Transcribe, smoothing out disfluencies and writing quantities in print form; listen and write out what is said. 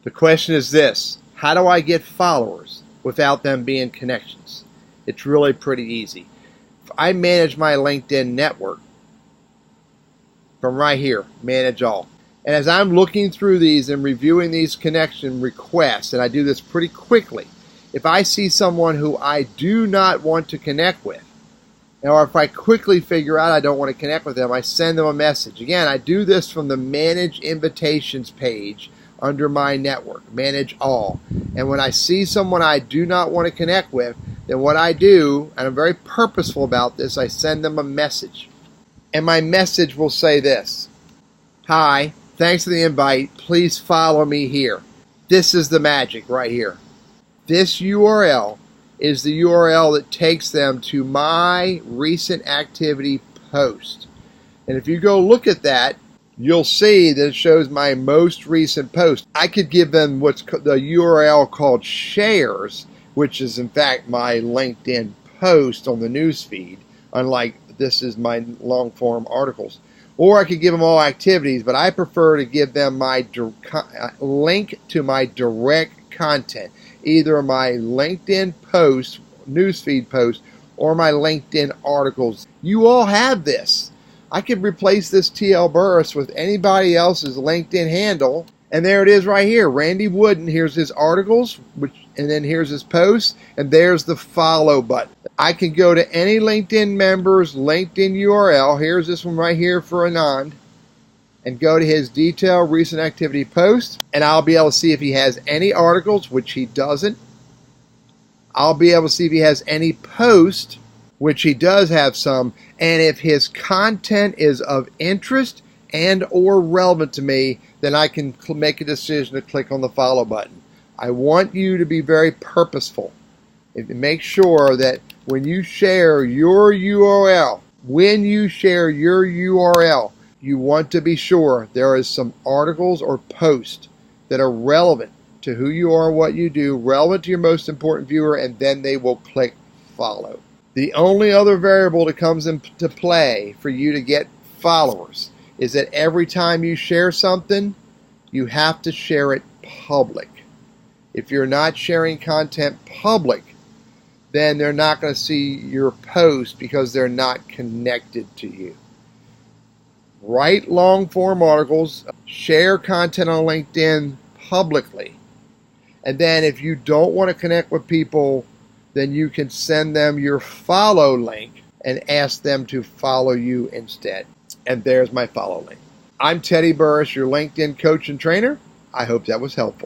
The question is this: how do I get followers without them being connections? It's really pretty easy. I manage my LinkedIn network from right here, manage all. And as I'm looking through these and reviewing these connection requests, and I do this pretty quickly, if I see someone who I do not want to connect with, or if I quickly figure out I don't want to connect with them, I send them a message. Again, I do this from the Manage Invitations page under my network, Manage All. And when I see someone I do not want to connect with, then what I do, and I'm very purposeful about this, I send them a message. And my message will say this: hi, thanks for the invite. Please follow me here. This is the magic right here. This URL is the URL that takes them to my recent activity post. And if you go look at that, you'll see that it shows my most recent post. I could give them what's the URL called shares, which is in fact my LinkedIn post on the news feed, unlike this is my long form articles. Or I could give them all activities, but I prefer to give them my link to my direct content, either my LinkedIn post, newsfeed post, or my LinkedIn articles. You all have this. I could replace this TL Burris with anybody else's LinkedIn handle, and there it is right here. Randy Wooden, here's his articles, and then here's his posts, and there's the follow button. I can go to any LinkedIn member's LinkedIn URL. Here's this one right here for Anand, and go to his detailed recent activity post, and I'll be able to see if he has any articles, which he doesn't. I'll be able to see if he has any posts, which he does have some, and if his content is of interest and or relevant to me, then I can make a decision to click on the follow button. I want you to be very purposeful. Make sure that when you share your URL, you want to be sure there is some articles or posts that are relevant to who you are, what you do, relevant to your most important viewer, and then they will click follow. The only other variable that comes into play for you to get followers is that every time you share something, you have to share it public. If you're not sharing content public, then they're not going to see your post because they're not connected to you. Write long form articles, share content on LinkedIn publicly, and then if you don't want to connect with people, then you can send them your follow link and ask them to follow you instead. And there's my follow link. I'm Teddy Burris, your LinkedIn coach and trainer. I hope that was helpful.